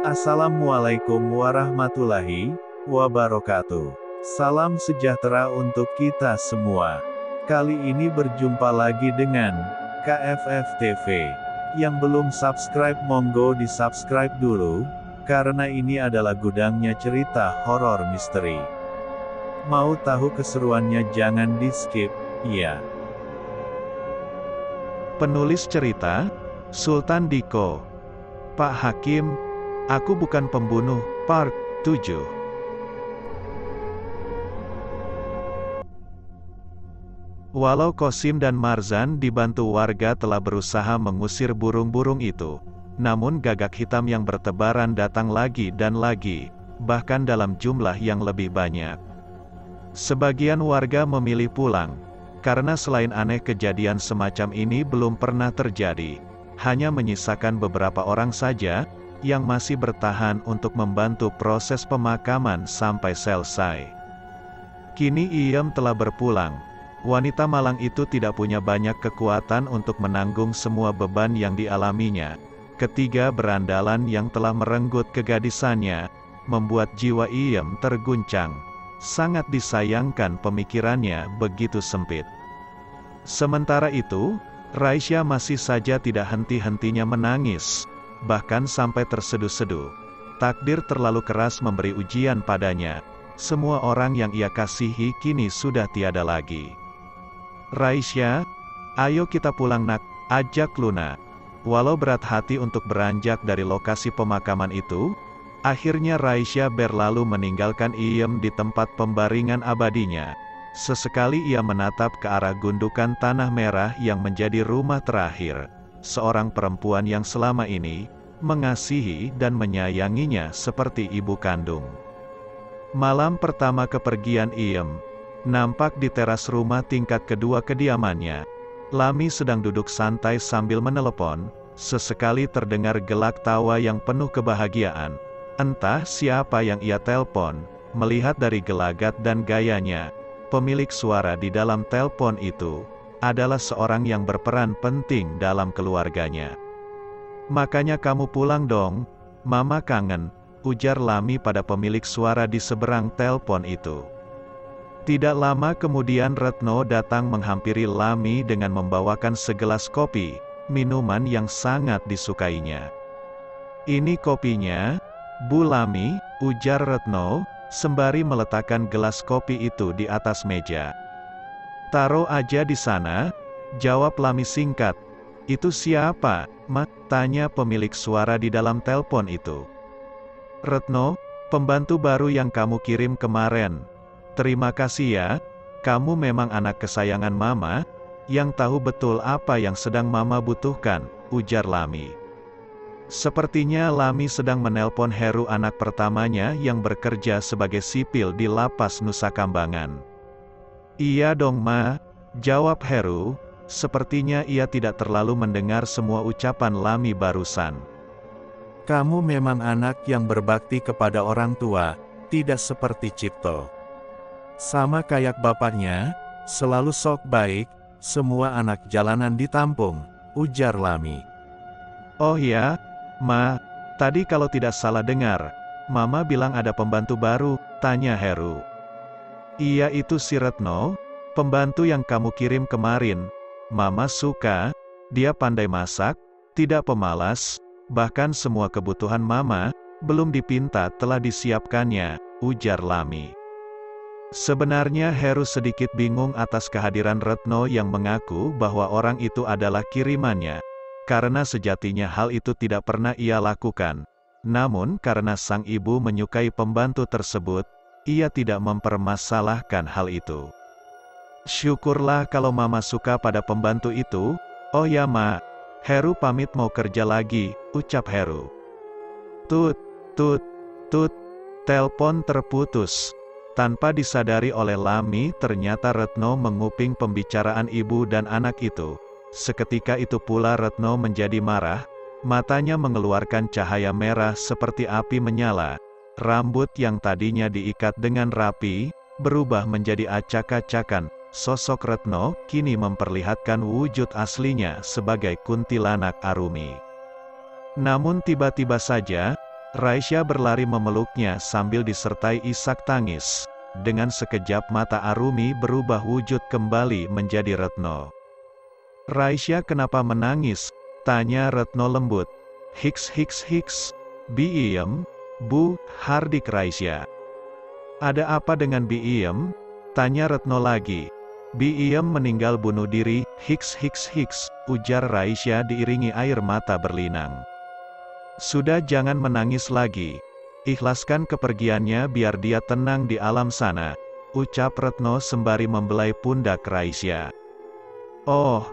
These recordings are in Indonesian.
Assalamualaikum warahmatullahi wabarakatuh. Salam sejahtera untuk kita semua. Kali ini berjumpa lagi dengan KFF TV. Yang belum subscribe monggo di subscribe dulu, karena ini adalah gudangnya cerita horor misteri. Mau tahu keseruannya jangan di skip, ya. Penulis cerita, Sultan Diko. Pak Hakim, Aku Bukan Pembunuh, Part 7. Walau Qasim dan Marzan dibantu warga telah berusaha mengusir burung-burung itu, namun gagak hitam yang bertebaran datang lagi dan lagi, bahkan dalam jumlah yang lebih banyak. Sebagian warga memilih pulang, karena selain aneh kejadian semacam ini belum pernah terjadi, hanya menyisakan beberapa orang saja yang masih bertahan untuk membantu proses pemakaman sampai selesai. Kini Iem telah berpulang. Wanita malang itu tidak punya banyak kekuatan untuk menanggung semua beban yang dialaminya. Ketiga berandalan yang telah merenggut kegadisannya, membuat jiwa Iem terguncang. Sangat disayangkan pemikirannya begitu sempit. Sementara itu, Raisya masih saja tidak henti-hentinya menangis, bahkan sampai terseduh-seduh. Takdir terlalu keras memberi ujian padanya. Semua orang yang ia kasihi kini sudah tiada lagi. Raisya, ayo kita pulang nak, ajak Luna. Walau berat hati untuk beranjak dari lokasi pemakaman itu, akhirnya Raisya berlalu meninggalkan Iem di tempat pembaringan abadinya. Sesekali ia menatap ke arah gundukan tanah merah yang menjadi rumah terakhir seorang perempuan yang selama ini mengasihi dan menyayanginya seperti ibu kandung. Malam pertama kepergian Iem, nampak di teras rumah tingkat kedua kediamannya. Lami sedang duduk santai sambil menelepon. Sesekali terdengar gelak tawa yang penuh kebahagiaan. Entah siapa yang ia telpon. Melihat dari gelagat dan gayanya, pemilik suara di dalam telpon itu adalah seorang yang berperan penting dalam keluarganya. Makanya kamu pulang dong, Mama kangen, ujar Lami pada pemilik suara di seberang telpon itu. Tidak lama kemudian Retno datang menghampiri Lami dengan membawakan segelas kopi, minuman yang sangat disukainya. Ini kopinya, Bu Lami, ujar Retno, sembari meletakkan gelas kopi itu di atas meja. Taruh aja di sana, jawab Lami singkat. Itu siapa, Ma? Tanya pemilik suara di dalam telpon itu. Retno, pembantu baru yang kamu kirim kemarin. Terima kasih ya, kamu memang anak kesayangan Mama, yang tahu betul apa yang sedang Mama butuhkan, ujar Lami. Sepertinya Lami sedang menelpon Heru anak pertamanya yang bekerja sebagai sipil di lapas Nusa Kambangan. Iya dong Ma, jawab Heru, sepertinya ia tidak terlalu mendengar semua ucapan Lami barusan. Kamu memang anak yang berbakti kepada orang tua, tidak seperti Cipto. Sama kayak bapaknya, selalu sok baik, semua anak jalanan ditampung, ujar Lami. Oh ya, Ma, tadi kalau tidak salah dengar, Mama bilang ada pembantu baru, tanya Heru. Iya itu si Retno, pembantu yang kamu kirim kemarin. Mama suka, dia pandai masak, tidak pemalas, bahkan semua kebutuhan Mama, belum dipinta telah disiapkannya, ujar Lami. Sebenarnya Heru sedikit bingung atas kehadiran Retno yang mengaku bahwa orang itu adalah kirimannya, karena sejatinya hal itu tidak pernah ia lakukan. Namun karena sang ibu menyukai pembantu tersebut, ia tidak mempermasalahkan hal itu. Syukurlah kalau Mama suka pada pembantu itu. Oh ya Ma, Heru pamit mau kerja lagi, ucap Heru. Tut, tut, tut, telpon terputus. Tanpa disadari oleh Lami ternyata Retno menguping pembicaraan ibu dan anak itu. Seketika itu pula Retno menjadi marah, matanya mengeluarkan cahaya merah seperti api menyala. Rambut yang tadinya diikat dengan rapi, berubah menjadi acak-acakan. Sosok Retno kini memperlihatkan wujud aslinya sebagai kuntilanak Arumi. Namun tiba-tiba saja, Raisya berlari memeluknya sambil disertai isak tangis. Dengan sekejap mata Arumi berubah wujud kembali menjadi Retno. "Raisya kenapa menangis?" tanya Retno lembut. "Hiks hiks hiks. Biiem, Bu," hardik Raisya. "Ada apa dengan Biiem?" tanya Retno lagi. "Biiem meninggal bunuh diri, hiks hiks hiks," ujar Raisya diiringi air mata berlinang. "Sudah jangan menangis lagi. Ikhlaskan kepergiannya biar dia tenang di alam sana," ucap Retno sembari membelai pundak Raisya. "Oh,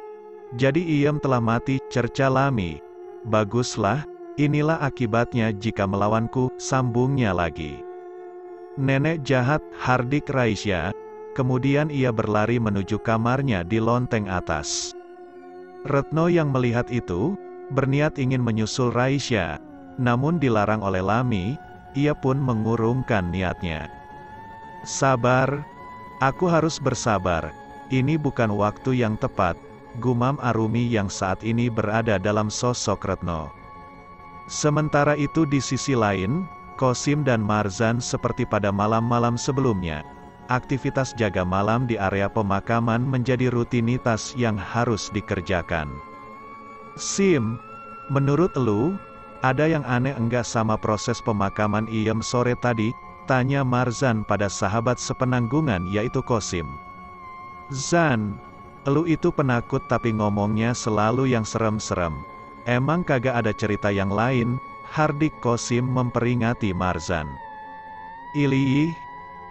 jadi Iem telah mati," cerca Lami. "Baguslah, inilah akibatnya jika melawanku," sambungnya lagi. "Nenek jahat," hardik Raisya. Kemudian ia berlari menuju kamarnya di lonteng atas. Retno yang melihat itu, berniat ingin menyusul Raisya, namun dilarang oleh Lami. Ia pun mengurungkan niatnya. "Sabar, aku harus bersabar. Ini bukan waktu yang tepat," gumam Arumi yang saat ini berada dalam sosok Retno. Sementara itu di sisi lain, Qasim dan Marzan seperti pada malam-malam sebelumnya. Aktivitas jaga malam di area pemakaman menjadi rutinitas yang harus dikerjakan. "Sim, menurut elu, ada yang aneh enggak sama proses pemakaman Iem sore tadi?" tanya Marzan pada sahabat sepenanggungan yaitu Qasim. "Zan, elu itu penakut tapi ngomongnya selalu yang serem-serem. Emang kagak ada cerita yang lain?" hardik Qasim memperingati Marzan. "Ilih,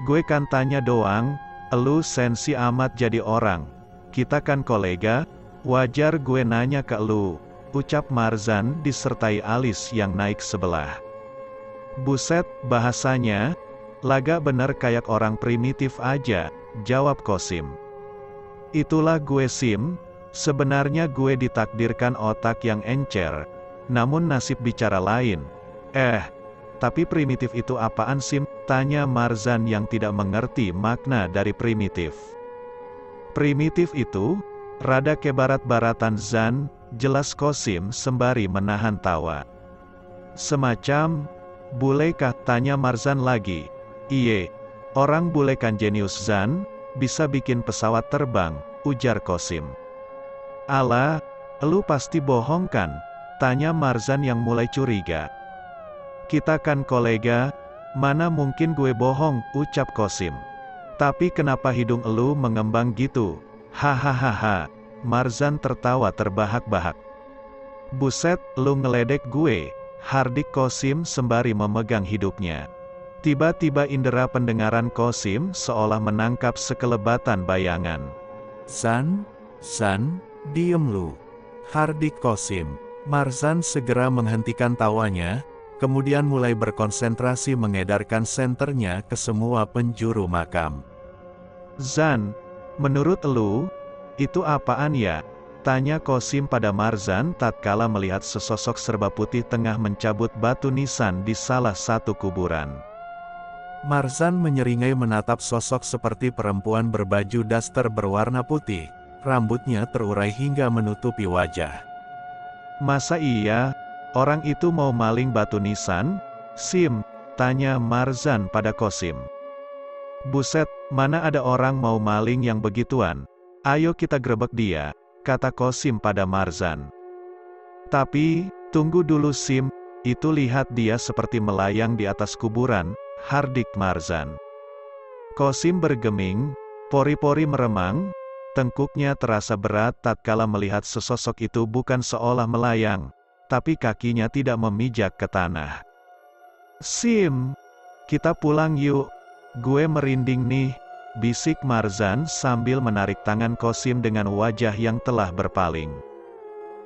gue kan tanya doang, elu sensi amat jadi orang. Kita kan kolega, wajar gue nanya ke elu," ucap Marzan disertai alis yang naik sebelah. "Buset, bahasanya, laga bener kayak orang primitif aja," jawab Qasim. "Itulah gue Sim, sebenarnya gue ditakdirkan otak yang encer, namun nasib bicara lain." Tapi primitif itu apaan Sim?" tanya Marzan yang tidak mengerti makna dari primitif. "Primitif itu, rada ke barat-baratan Zan," jelas Qasim sembari menahan tawa. "Semacam, bule kah?" tanya Marzan lagi. "Iye, orang bule kan jenius Zan, bisa bikin pesawat terbang," ujar Qasim. "Alah, elu pasti bohong kan?" tanya Marzan yang mulai curiga. "Kita kan kolega, mana mungkin gue bohong," ucap Qasim. "Tapi kenapa hidung elu mengembang gitu?" "Hahaha." Marzan tertawa terbahak-bahak. "Buset, lu ngeledek gue," hardik Qasim sembari memegang hidupnya. Tiba-tiba indera pendengaran Qasim seolah menangkap sekelebatan bayangan. "San, diem lu," hardik Qasim. Marzan segera menghentikan tawanya, kemudian mulai berkonsentrasi mengedarkan senternya ke semua penjuru makam. "Zan, menurut elu, itu apaan ya?" tanya Qasim pada Marzan tatkala melihat sesosok serba putih tengah mencabut batu nisan di salah satu kuburan. Marzan menyeringai menatap sosok seperti perempuan berbaju daster berwarna putih, rambutnya terurai hingga menutupi wajah. "Masa iya, orang itu mau maling batu nisan, Sim?" tanya Marzan pada Qasim. "Buset, mana ada orang mau maling yang begituan. Ayo kita grebek dia," kata Qasim pada Marzan. "Tapi, tunggu dulu Sim, itu lihat dia seperti melayang di atas kuburan," hardik Marzan. Qasim bergeming, pori-pori meremang, tengkuknya terasa berat tatkala melihat sesosok itu bukan seolah melayang, tapi kakinya tidak memijak ke tanah. "Sim, kita pulang yuk. Gue merinding nih," bisik Marzan sambil menarik tangan Qasim dengan wajah yang telah berpaling.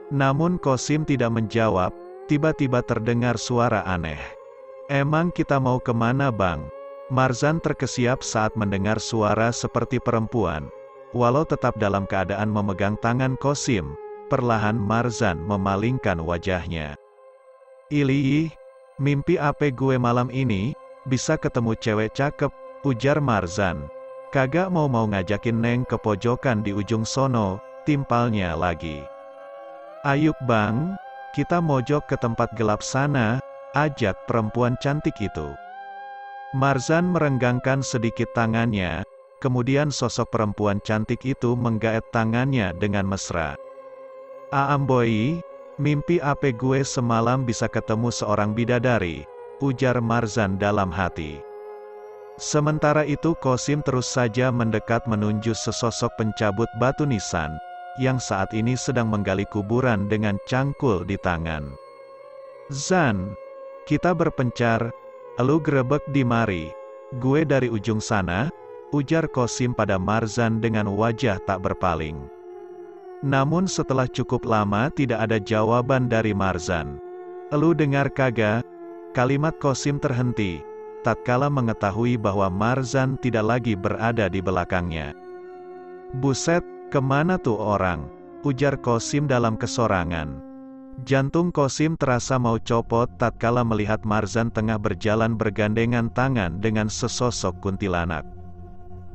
Namun Qasim tidak menjawab, tiba-tiba terdengar suara aneh. "Emang kita mau kemana Bang?" Marzan terkesiap saat mendengar suara seperti perempuan. Walau tetap dalam keadaan memegang tangan Qasim, perlahan Marzan memalingkan wajahnya. "Ilih, mimpi apa gue malam ini, bisa ketemu cewek cakep," ujar Marzan. "Kagak mau ngajakin Neng ke pojokan di ujung sono," timpalnya lagi. "Ayuk Bang, kita mojok ke tempat gelap sana," ajak perempuan cantik itu. Marzan merenggangkan sedikit tangannya, kemudian sosok perempuan cantik itu menggaet tangannya dengan mesra. "Aamboi, mimpi apa gue semalam bisa ketemu seorang bidadari," ujar Marzan dalam hati. Sementara itu Qasim terus saja mendekat menuju sesosok pencabut batu nisan, yang saat ini sedang menggali kuburan dengan cangkul di tangan. "Zan, kita berpencar, elu grebek di mari, gue dari ujung sana," ujar Qasim pada Marzan dengan wajah tak berpaling. Namun setelah cukup lama tidak ada jawaban dari Marzan. "Elu dengar kagak?" Kalimat Qasim terhenti, tatkala mengetahui bahwa Marzan tidak lagi berada di belakangnya. "Buset, kemana tuh orang?" ujar Qasim dalam kesorangan. Jantung Qasim terasa mau copot tatkala melihat Marzan tengah berjalan bergandengan tangan dengan sesosok kuntilanak.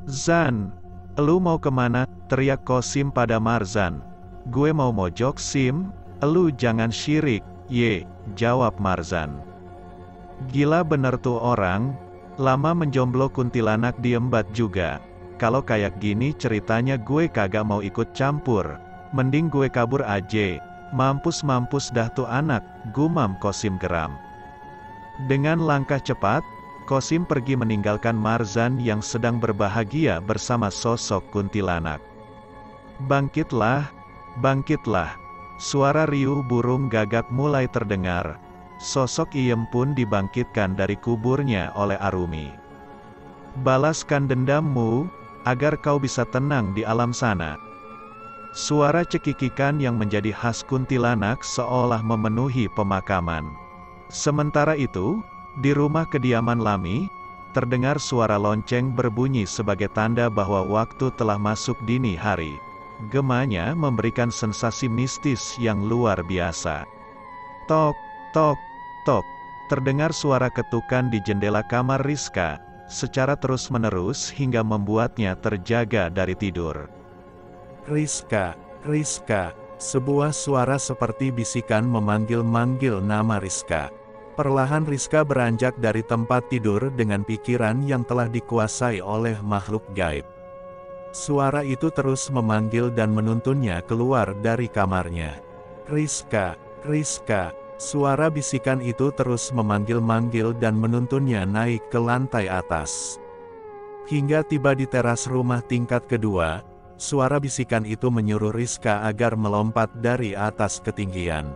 "Zan, elu mau kemana?" teriak Qasim pada Marzan. "Gue mau mojok Sim, elu jangan syirik, ye," jawab Marzan. "Gila bener tuh orang, lama menjomblo kuntilanak diembat juga. Kalau kayak gini ceritanya gue kagak mau ikut campur, mending gue kabur aja. Mampus-mampus dah tuh anak," gumam Qasim geram. Dengan langkah cepat, Qasim pergi meninggalkan Marzan yang sedang berbahagia bersama sosok kuntilanak. "Bangkitlah, bangkitlah." Suara riuh burung gagak mulai terdengar. Sosok Iem pun dibangkitkan dari kuburnya oleh Arumi. "Balaskan dendammu, agar kau bisa tenang di alam sana." Suara cekikikan yang menjadi khas kuntilanak seolah memenuhi pemakaman. Sementara itu, di rumah kediaman Lami, terdengar suara lonceng berbunyi sebagai tanda bahwa waktu telah masuk dini hari. Gemanya memberikan sensasi mistis yang luar biasa. Tok, tok, tok. Terdengar suara ketukan di jendela kamar Rizka, secara terus-menerus hingga membuatnya terjaga dari tidur. "Rizka, Rizka," sebuah suara seperti bisikan memanggil-manggil nama Rizka. Perlahan Rizka beranjak dari tempat tidur dengan pikiran yang telah dikuasai oleh makhluk gaib. Suara itu terus memanggil dan menuntunnya keluar dari kamarnya. "Rizka, Rizka," suara bisikan itu terus memanggil-manggil dan menuntunnya naik ke lantai atas. Hingga tiba di teras rumah tingkat kedua, suara bisikan itu menyuruh Rizka agar melompat dari atas ketinggian.